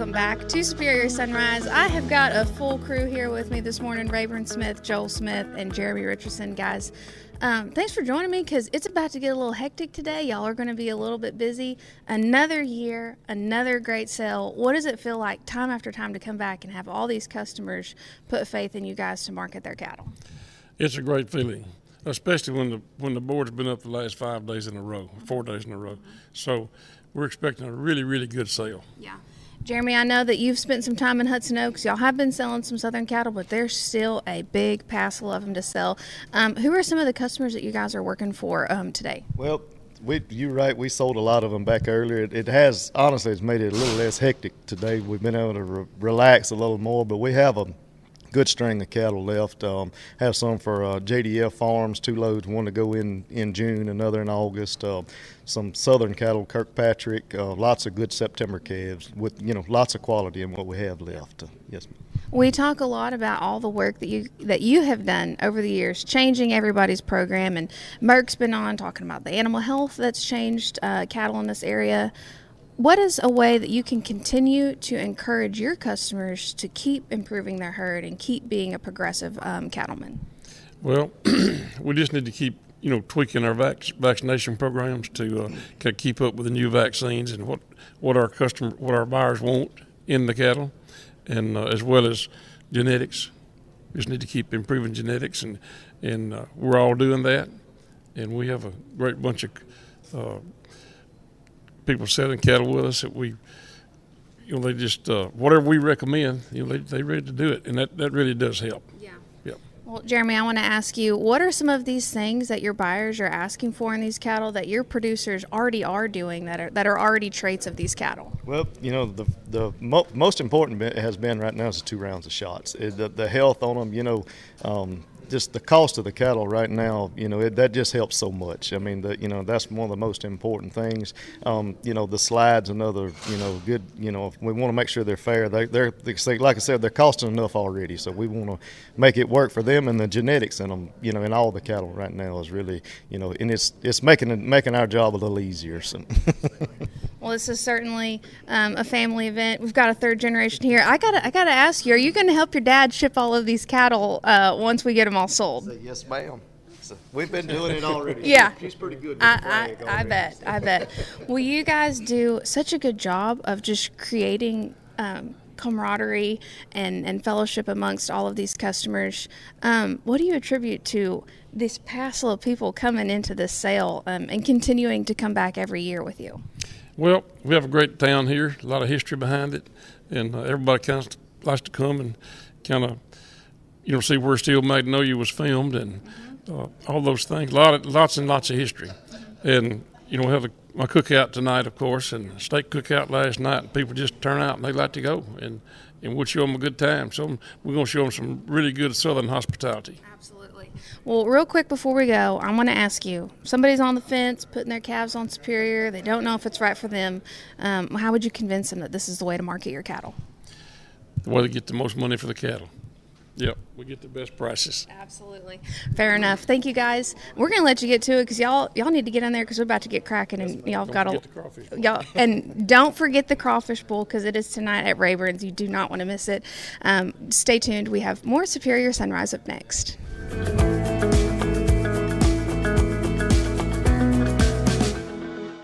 welcome back to Superior Sunrise. I have got a full crew here with me this morning: Rayburn Smith, Joel Smith, and Jeremy Richerson. Guys, thanks for joining me because it's about to get a little hectic today. Y'all are going to be a little bit busy. Another year, another great sale. What does it feel like time after time to come back and have all these customers put faith in you guys to market their cattle? It's a great feeling, especially when the board's been up the last 5 days in a row, 4 days in a row. So we're expecting a really, really good sale. Yeah. Jeremy, I know that you've spent some time in Hudson Oaks. Y'all have been selling some southern cattle, but there's still a big passel of them to sell. Who are some of the customers that you guys are working for today? Well, you're right. We sold a lot of them back earlier. It has, honestly, it's made it a little less hectic today. We've been able to relax a little more, but we have a good string of cattle left. Have some for JDF Farms, 2 loads, one to go in June, another in August. Some southern cattle, Kirkpatrick, lots of good September calves with, lots of quality in what we have left. Yes, ma'am. We talk a lot about all the work that you have done over the years, changing everybody's program, and Merck's been on talking about the animal health that's changed cattle in this area. What is a way that you can continue to encourage your customers to keep improving their herd and keep being a progressive cattleman? Well, we just need to keep tweaking our vaccination programs to keep up with the new vaccines and what our buyers want in the cattle, and as well as genetics. We just need to keep improving genetics, and we're all doing that. And we have a great bunch of people selling cattle with us that they just whatever we recommend, they ready to do it, and that really does help. Yeah. Yep. Well, Jeremy, I want to ask you, what are some of these things that your buyers are asking for in these cattle that your producers already are doing that are already traits of these cattle? Well, the most important bit has been right now is the 2 rounds of shots. The health on them, just the cost of the cattle right now, that just helps so much. I mean, that's one of the most important things. The slides, another, good, we want to make sure they're fair. They're like I said, they're costing enough already, so we want to make it work for them, and the genetics in them, in all the cattle right now is really, and it's making our job a little easier. So. Well, this is certainly a family event. We've got a 3rd generation here. I gotta ask you: are you going to help your dad ship all of these cattle once we get them all sold? Yes, ma'am. We've been doing it already. Yeah, she's pretty good. I bet. Well, you guys do such a good job of just creating camaraderie and fellowship amongst all of these customers. What do you attribute to this passel of people coming into this sale and continuing to come back every year with you? Well, we have a great town here, a lot of history behind it, and everybody kind of likes to come and kind of, see where Steel Magnolia was filmed and all those things. Lots and lots of history. And, we have my cookout tonight, of course, and steak cookout last night, and people just turn out and they like to go, and we'll show them a good time. So we're going to show them some really good Southern hospitality. Absolutely. Well, real quick before we go, I want to ask you, somebody's on the fence, putting their calves on Superior, they don't know if it's right for them. How would you convince them that this is the way to market your cattle? The way to get the most money for the cattle. Yep, we get the best prices. Absolutely. Fair enough. Thank you, guys. We're going to let you get to it because y'all need to get in there because we're about to get cracking, and y'all got and don't forget the crawfish bowl because it is tonight at Rayburn's. You do not want to miss it. Stay tuned. We have more Superior Sunrise up next.